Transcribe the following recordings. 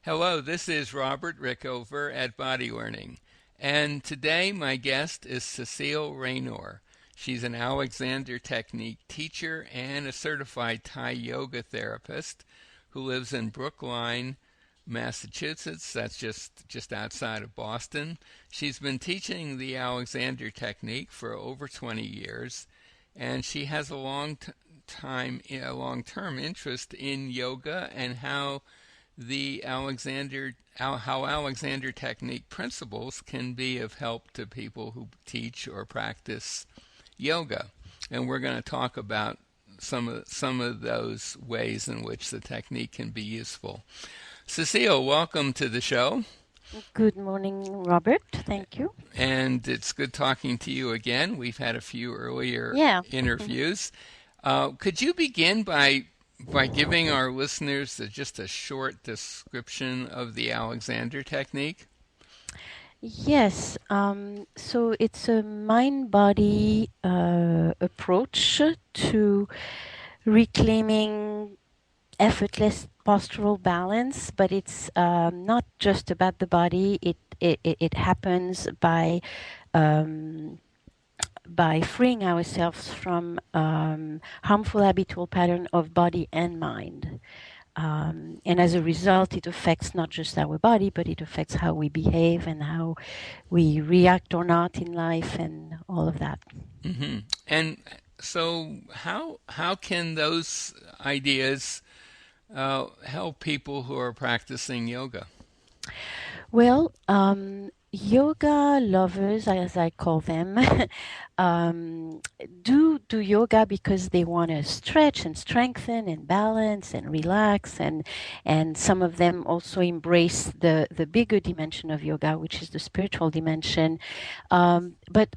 Hello, this is Robert Rickover at Body Learning, and today my guest is Cecile Raynor. She's an Alexander Technique teacher and a certified Thai yoga therapist who lives in Brookline, Massachusetts. That's just outside of Boston. She's been teaching the Alexander Technique for over 20 years, and she has a long-term interest in yoga and how Alexander Technique principles can be of help to people who teach or practice yoga. And we're going to talk about some of those ways in which the technique can be useful. Cecile, welcome to the show. Good morning, Robert. Thank you. And it's good talking to you again. We've had a few earlier Yeah. interviews. Could you begin by giving our listeners just a short description of the Alexander technique? Yes. So it's a mind-body approach to reclaiming effortless postural balance, but it's not just about the body. It happens um, by freeing ourselves from harmful habitual pattern of body and mind. And as a result, it affects not just our body, but it affects how we behave and how we react or not in life and all of that. Hmm. And so, how can those ideas help people who are practicing yoga? Well, yoga lovers, as I call them, um, do yoga because they want to stretch and strengthen and balance and relax, and some of them also embrace the bigger dimension of yoga, which is the spiritual dimension. But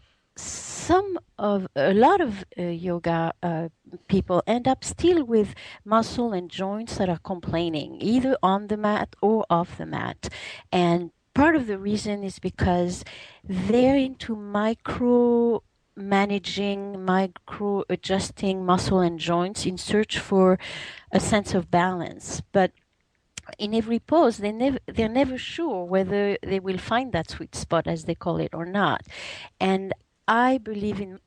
a lot of yoga people end up still with muscle and joints that are complaining, either on the mat or off the mat. And part of the reason is because they're into micro adjusting muscle and joints in search for a sense of balance. But in every pose, they're never sure whether they will find that sweet spot, as they call it, or not. And I believe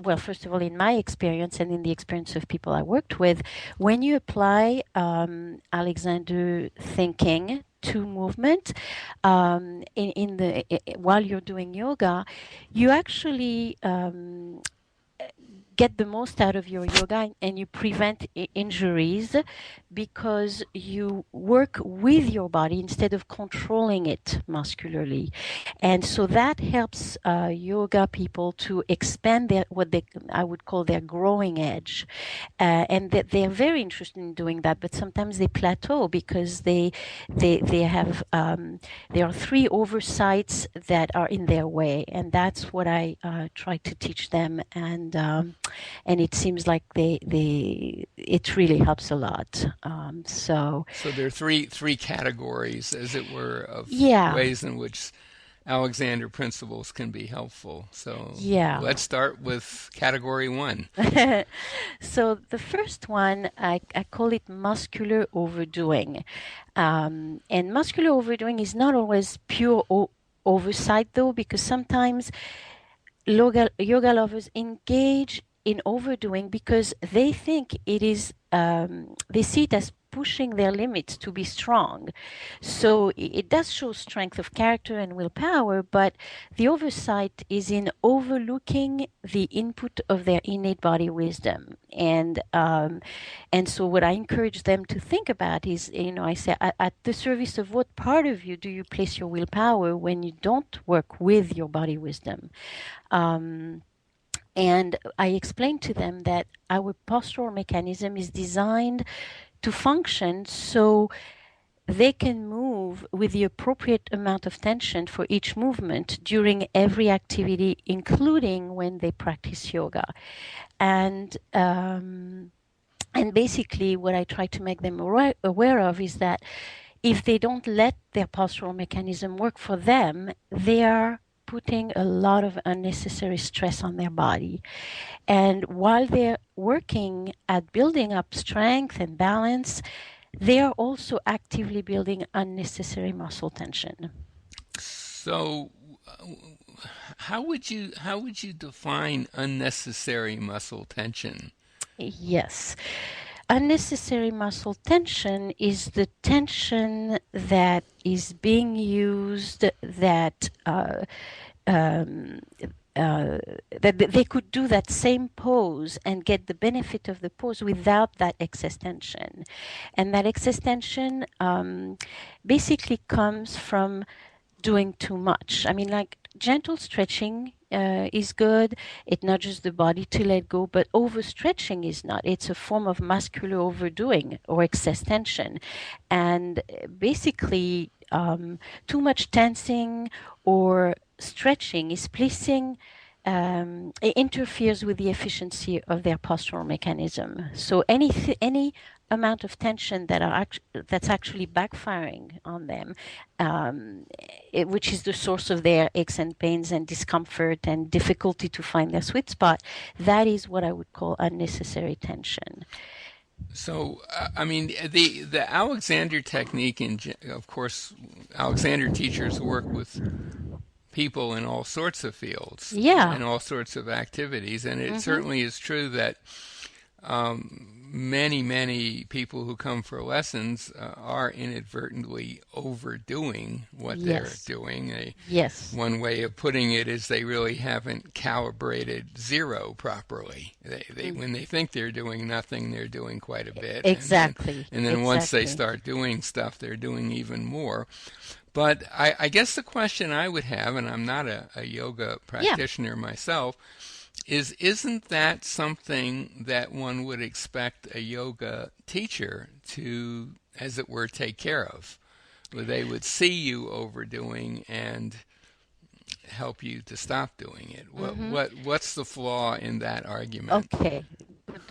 well, first of all, in my experience and in the experience of people I worked with, when you apply Alexander thinking to movement while you're doing yoga, you actually get the most out of your yoga and you prevent injuries because you work with your body instead of controlling it muscularly. And so that helps yoga people to expand I would call their growing edge. And that they're very interested in doing that, but sometimes they plateau because they have there are three oversights that are in their way, and that's what I try to teach them. And it seems like it really helps a lot. So there are three categories, as it were, of Yeah, ways in which Alexander principles can be helpful. So yeah. let's start with category one. So the first one, I call it muscular overdoing. And muscular overdoing is not always pure oversight, though, because sometimes yoga lovers engage in overdoing because they think they see it as pushing their limits to be strong. So it does show strength of character and willpower, but the oversight is in overlooking the input of their innate body wisdom. And so what I encourage them to think about is, I say, at the service of what part of you do you place your willpower when you don't work with your body wisdom? And I explained to them that our postural mechanism is designed to function so they can move with the appropriate amount of tension for each movement during every activity, including when they practice yoga. And basically, what I try to make them aware of is that if they don't let their postural mechanism work for them, they are putting a lot of unnecessary stress on their body. And while they're working at building up strength and balance, they are also actively building unnecessary muscle tension. So, how would you define unnecessary muscle tension? Yes. Unnecessary muscle tension is the tension that is being used um, that they could do that same pose and get the benefit of the pose without that excess tension. And that excess tension basically comes from doing too much. I mean, like gentle stretching is good. It nudges the body to let go, but overstretching is not. It's a form of muscular overdoing or excess tension. And basically, too much tensing or stretching is placing it interferes with the efficiency of their postural mechanism. So any amount of tension that's actually backfiring on them, which is the source of their aches and pains and discomfort and difficulty to find their sweet spot, that is what I would call unnecessary tension. So, I mean, the Alexander technique, of course, Alexander teachers work with people in all sorts of fields Yeah. and all sorts of activities, and it certainly is true that many people who come for lessons are inadvertently overdoing what they're Yes. doing. Yes. One way of putting it is they really haven't calibrated zero properly. When they think they're doing nothing, they're doing quite a bit. Exactly. And then once they start doing stuff, they're doing even more. But I guess the question I would have, and I'm not a yoga practitioner myself, isn't that something that one would expect a yoga teacher to, as it were, take care of? Where they would see you overdoing and help you to stop doing it. What's the flaw in that argument? Okay.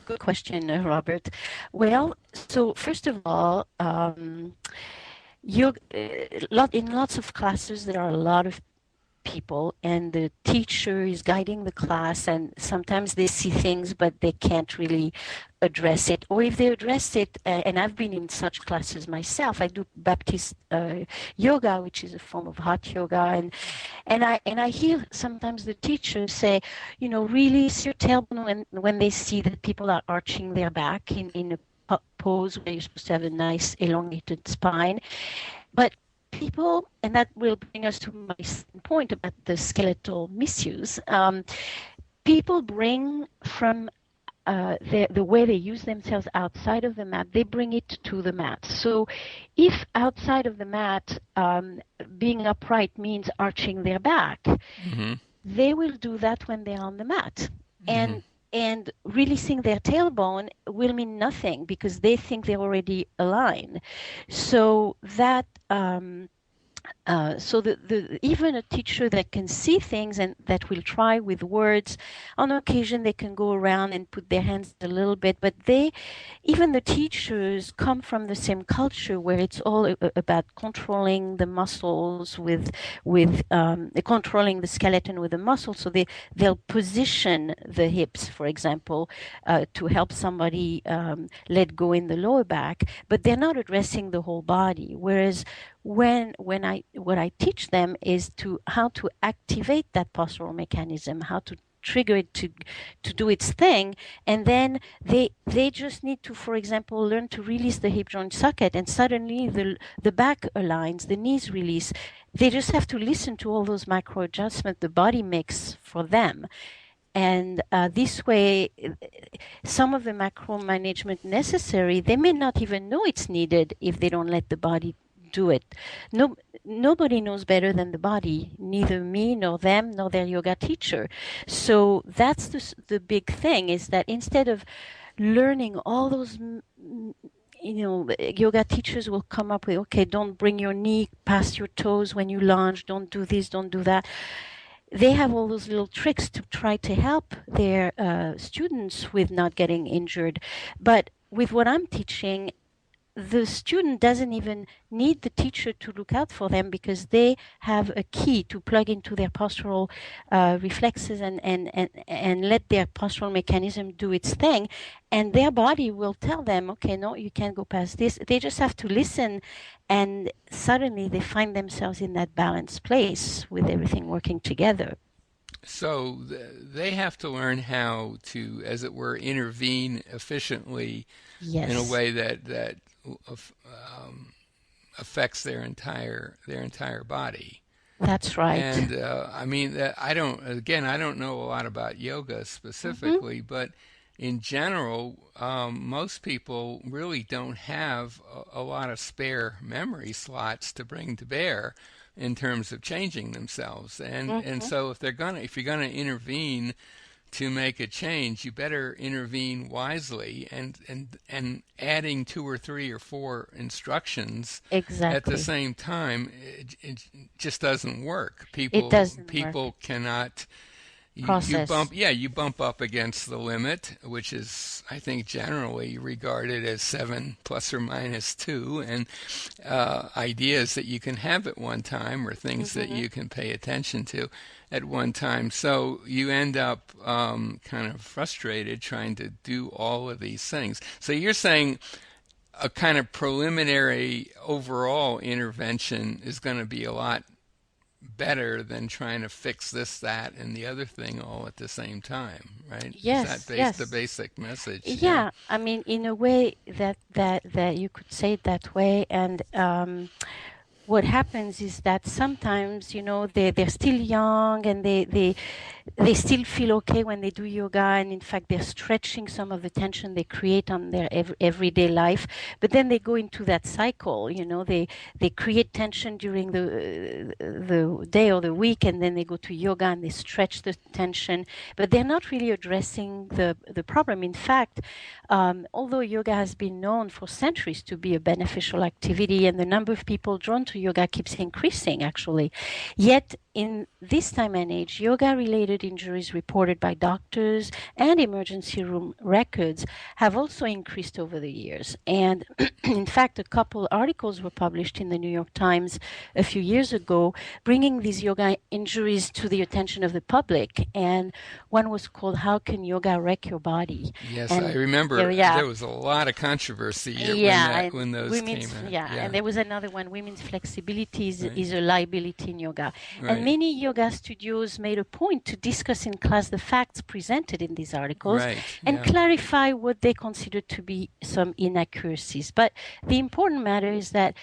Good question, Robert. Well, so first of all, in lots of classes, there are a lot of people, and the teacher is guiding the class, and sometimes they see things, but they can't really address it. Or if they address it, and I've been in such classes myself, I do Baptist yoga, which is a form of hot yoga, and I hear sometimes the teachers say, release your tailbone when they see that people are arching their back in a pose where you're supposed to have a nice elongated spine. But people, and that will bring us to my point about the skeletal misuse, people bring from the way they use themselves outside of the mat, they bring it to the mat. So if outside of the mat, being upright means arching their back, they will do that when they're on the mat. And releasing their tailbone will mean nothing because they think they're already aligned. So that even a teacher that can see things and that will try with words, on occasion they can go around and put their hands a little bit, but even the teachers come from the same culture where it's all about controlling the muscles with controlling the skeleton with the muscles. So they'll position the hips, for example, to help somebody let go in the lower back, but they're not addressing the whole body. Whereas what I teach them is how to activate that postural mechanism, how to trigger it to do its thing, and then they just need to, for example, learn to release the hip joint socket, and suddenly the back aligns, the knees release. They just have to listen to all those micro adjustments the body makes for them. And this way, some of the macro management necessary, they may not even know it's needed if they don't let the body do it. Nobody knows better than the body, neither me nor them nor their yoga teacher. So that's the big thing, is that instead of learning all those, yoga teachers will come up with, okay, don't bring your knee past your toes when you lunge, don't do this, don't do that. They have all those little tricks to try to help their students with not getting injured. But with what I'm teaching, the student doesn't even need the teacher to look out for them because they have a key to plug into their postural reflexes and let their postural mechanism do its thing. And their body will tell them, okay, no, you can't go past this. They just have to listen. And suddenly they find themselves in that balanced place with everything working together. So they have to learn how to, as it were, intervene efficiently in a Yes, way that um, affects their entire body. that's right. And I mean, I don't know a lot about yoga Hmm. specifically, but in general, most people really don't have a lot of spare memory slots to bring to bear in terms of changing themselves. And Hmm. so if you're gonna intervene to make a change, you better intervene wisely and adding two or three or four instructions at the Exactly. same time, it just doesn't work. It People doesn't work. people cannot Process. you bump up against the limit, which is, I think, generally regarded as 7 ± 2, and ideas that you can have at one time or things that Hmm. you can pay attention to at one time. So you end up kind of frustrated trying to do all of these things. So you're saying a kind of preliminary overall intervention is going to be a lot better than trying to fix this, that, and the other thing all at the same time, right? Is that Yes, the yes. basic message? Yeah. Yeah, I mean, in a way that you could say it that way, and what happens is that sometimes, they're still young and they still feel okay when they do yoga, and in fact they're stretching some of the tension they create on their everyday life, but then they go into that cycle. They create tension during the day or the week, and then they go to yoga and they stretch the tension, but they're not really addressing the problem. In fact, although yoga has been known for centuries to be a beneficial activity and the number of people drawn to yoga keeps increasing actually, yet in this time and age, yoga related injuries reported by doctors and emergency room records have also increased over the years. And in fact, a couple articles were published in the New York Times a few years ago, bringing these yoga injuries to the attention of the public. And one was called "How Can Yoga Wreck Your Body?" Yes, I And yeah, remember yeah, there was a lot of controversy yeah, and when those came out. and Yeah. there was another one, women's flexibility Right. is a liability in yoga. And Right. many yoga studios made a point to discuss in class the facts presented in these articles Right. and Yeah. clarify what they considered to be some inaccuracies. But the important matter is that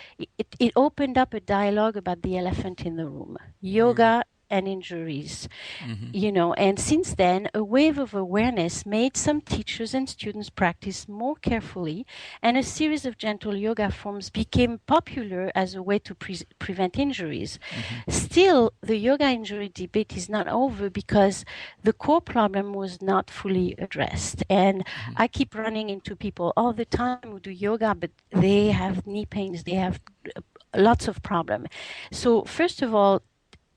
it opened up a dialogue about the elephant in the room, Right. yoga and injuries. Hmm. And since then, a wave of awareness made some teachers and students practice more carefully, and a series of gentle yoga forms became popular as a way to prevent injuries. Hmm. Still, the yoga injury debate is not over because the core problem was not fully addressed. And Hmm. I keep running into people all the time who do yoga, but they have knee pains, they have lots of problem. So first of all,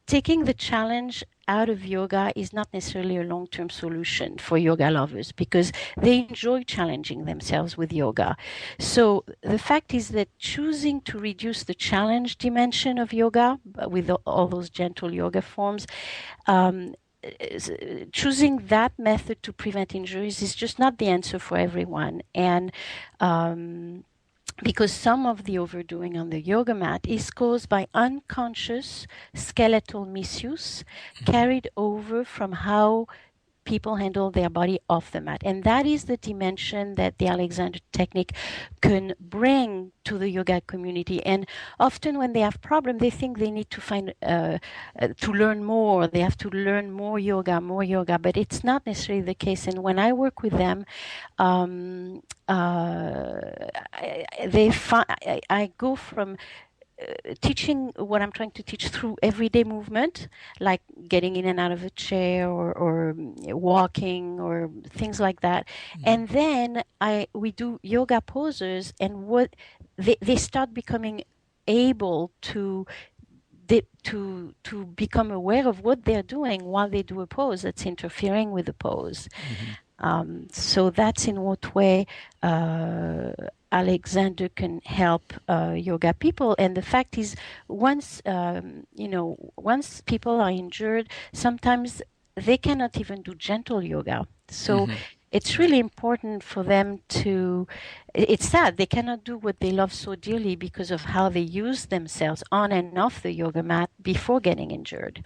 taking the challenge out of yoga is not necessarily a long-term solution for yoga lovers because they enjoy challenging themselves with yoga. So the fact is that choosing to reduce the challenge dimension of yoga with all those gentle yoga forms, um, choosing that method to prevent injuries is just not the answer for everyone. And um, because some of the overdoing on the yoga mat is caused by unconscious skeletal misuse carried over from how people handle their body off the mat. And that is the dimension that the Alexander technique can bring to the yoga community. And often when they have problem, they think they need to find to learn more. They have to learn more yoga, but it's not necessarily the case. And when I work with them, um, uh, I go from teaching what I'm trying to teach through everyday movement, like getting in and out of a chair or walking or things like that. Hmm. And then we do yoga poses, and what they start becoming able to become aware of what they're doing while they do a pose that's interfering with the pose. So that's in what way Alexander can help yoga people. And the fact is, once people are injured, sometimes they cannot even do gentle yoga. So Hmm. it's Right. really important for them to. It's sad they cannot do what they love so dearly because of how they use themselves on and off the yoga mat before getting injured.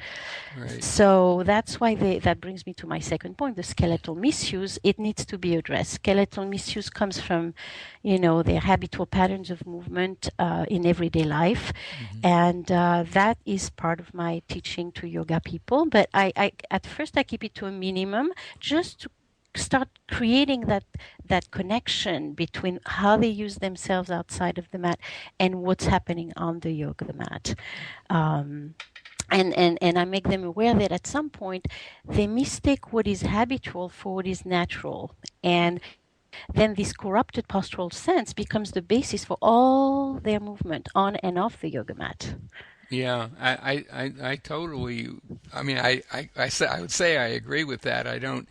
Right. So that's why that brings me to my second point, the skeletal misuse. It needs to be addressed. Skeletal misuse comes from, their habitual patterns of movement in everyday life. Hmm. And that is part of my teaching to yoga people. But at first I keep it to a minimum just to start creating that connection between how they use themselves outside of the mat and what's happening on the yoga mat. Um, and I make them aware that at some point they mistake what is habitual for what is natural. And then this corrupted postural sense becomes the basis for all their movement on and off the yoga mat. Yeah, I totally. I mean, I would say I agree with that. I don't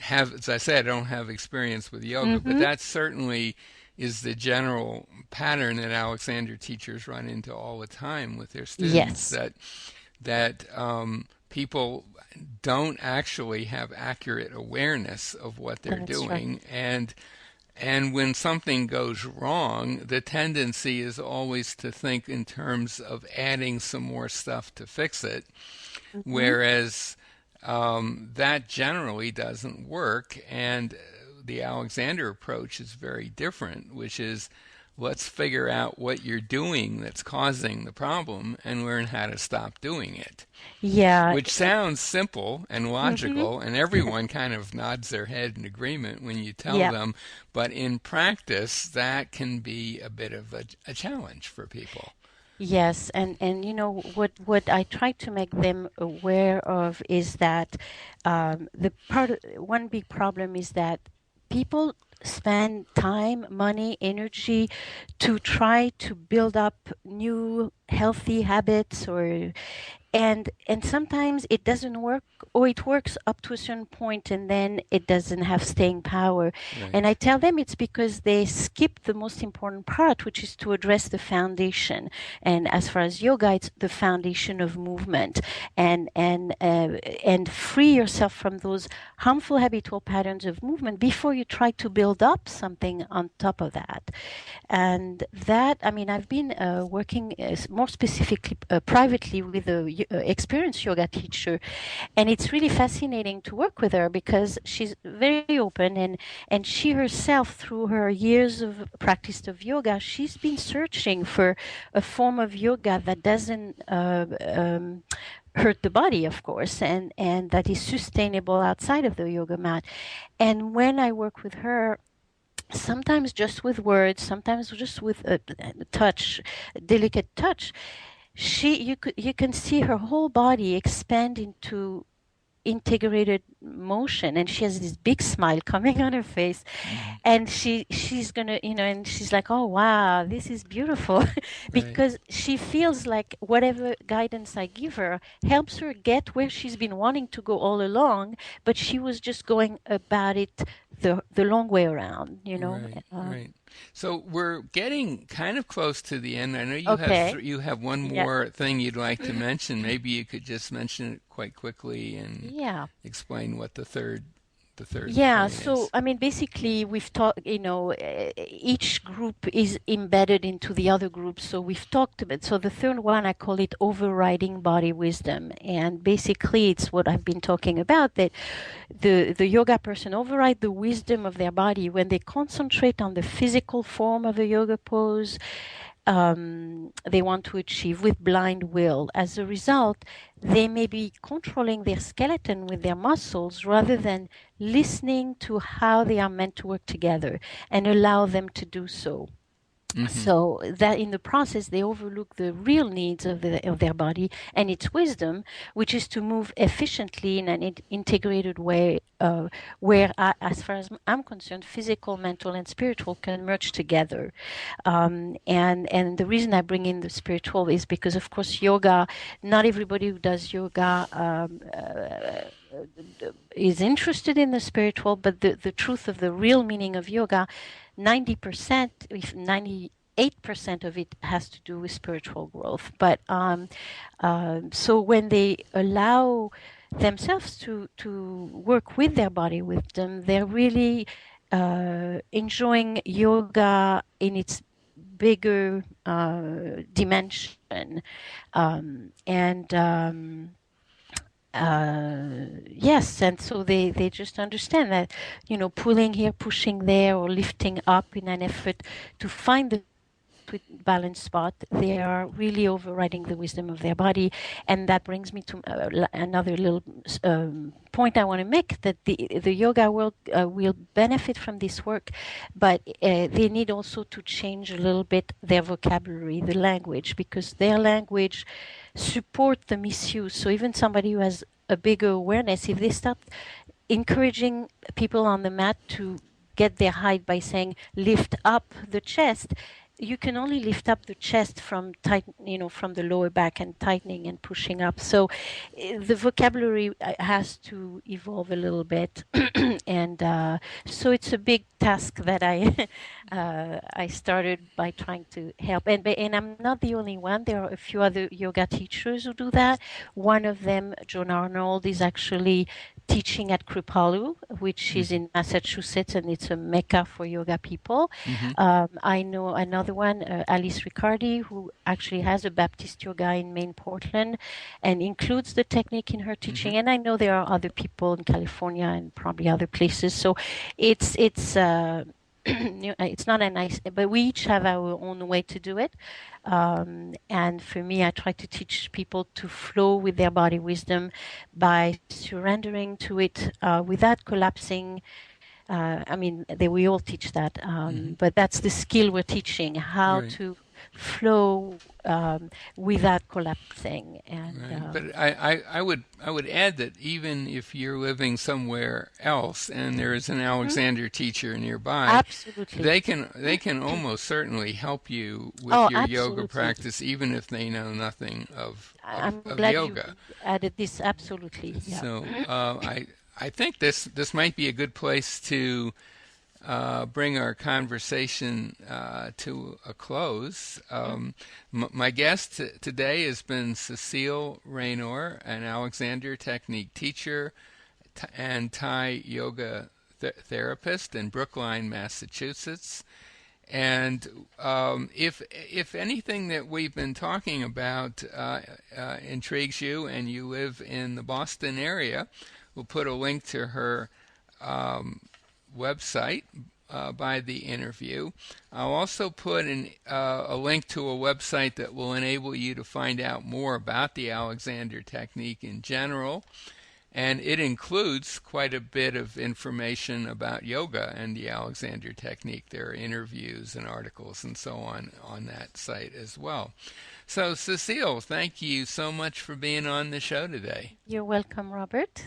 have, as I said, I don't have experience with yoga, but Mm-hmm. that certainly is the general pattern that Alexander teachers run into all the time with their students. Yes, That people don't actually have accurate awareness of what they're that's right. doing, and when something goes wrong, the tendency is always to think in terms of adding some more stuff to fix it, Mm-hmm. whereas that generally doesn't work. And the Alexander approach is very different, which is let's figure out what you're doing that's causing the problem and learn how to stop doing it. Yeah. Which sounds simple and Mm-hmm. logical, and everyone kind of nods their head in agreement when you tell Yeah. them, but in practice, that can be a bit of a challenge for people. Yes, and what I try to make them aware of is that one big problem is that people spend time, money, energy to try to build up new healthy habits, and sometimes it doesn't work, or it works up to a certain point and then it doesn't have staying power. And Right. I tell them it's because they skip the most important part, which is to address the foundation. And as far as yoga, it's the foundation of movement, and free yourself from those harmful habitual patterns of movement before you try to build up something on top of that. And that, I mean, I've been working more specifically privately with a experienced yoga teacher, and it's really fascinating to work with her because she's very open, and she herself, through her years of practice of yoga, she's been searching for a form of yoga that doesn't hurt the body, of course, and that is sustainable outside of the yoga mat. And when I work with her, sometimes just with words, sometimes just with a touch, a delicate touch, you can see her whole body expand into integrated motion, and she has this big smile coming on her face, Hmm. and she's gonna, and she's like, oh wow, this is beautiful. Right. Because she feels like whatever guidance I give her helps her get where she's been wanting to go all along, but she was just going about it the long way around, Right, right. So we're getting kind of close to the end. I know you have Okay. you have one Yeah. more thing you'd like to mention. Maybe you could just mention it quite quickly and Yeah. explain what the third Yeah, thing so is. I mean, basically, we've talked, each group is embedded into the other group. So we've talked about, so the third one, I call it overriding body wisdom. And basically, it's what I've been talking about, that the yoga person override the wisdom of their body when they concentrate on the physical form of a yoga pose they want to achieve with blind will. As a result, they may be controlling their skeleton with their muscles rather than listening to how they are meant to work together and allow them to do so. Hmm. So that in the process they overlook the real needs of their body and its wisdom, which is to move efficiently in an integrated way, where, as far as I'm concerned, physical, mental, and spiritual can merge together. And the reason I bring in the spiritual is because, of course, yoga. Not everybody who does yoga is interested in the spiritual, but the truth of the real meaning of yoga, 90%, if 98% of it has to do with spiritual growth. But so when they allow themselves to work with their body wisdom, they're really enjoying yoga in its bigger dimension. And yes, and so they just understand that, pulling here, pushing there, or lifting up in an effort to find the balance spot, they are really overriding the wisdom of their body. And that brings me to another little point I want to make, that the yoga world will benefit from this work, but they need also to change a little bit their vocabulary, the language, because their language support the misuse. So even somebody who has a bigger awareness, if they start encouraging people on the mat to get their height by saying lift up the chest, you can only lift up the chest from from the lower back and tightening and pushing up. So the vocabulary has to evolve a little bit, and so it's a big task that I started by trying to help. And I'm not the only one. There are a few other yoga teachers who do that. One of them, John Arnold, is actually teaching at Kripalu, which is in Massachusetts, and it's a mecca for yoga people. I know another one, Alice Riccardi, who actually has a Baptist yoga in Maine, Portland, and includes the technique in her teaching. And I know there are other people in California and probably other places. So it's it's not a nice, but we each have our own way to do it. And for me, I try to teach people to flow with their body wisdom by surrendering to it without collapsing. I mean, we all teach that, but that's the skill we're teaching, how Right. to flow without collapsing. And Right. But I would add that even if you're living somewhere else and there is an Alexander teacher nearby, absolutely. they can almost certainly help you with Oh, your yoga absolutely. practice, even if they know nothing I'm of glad yoga. you added this. Absolutely. Yeah. So I think this might be a good place to bring our conversation to a close. My guest today has been Cecile Raynor, an Alexander Technique teacher and Thai yoga therapist in Brookline, Massachusetts. And if anything that we've been talking about intrigues you and you live in the Boston area, we'll put a link to her website by the interview. I'll also put a link to a website that will enable you to find out more about the Alexander Technique in general. And it includes quite a bit of information about yoga and the Alexander Technique. There are interviews and articles and so on that site as well. So, Cecile, thank you so much for being on the show today. You're welcome, Robert.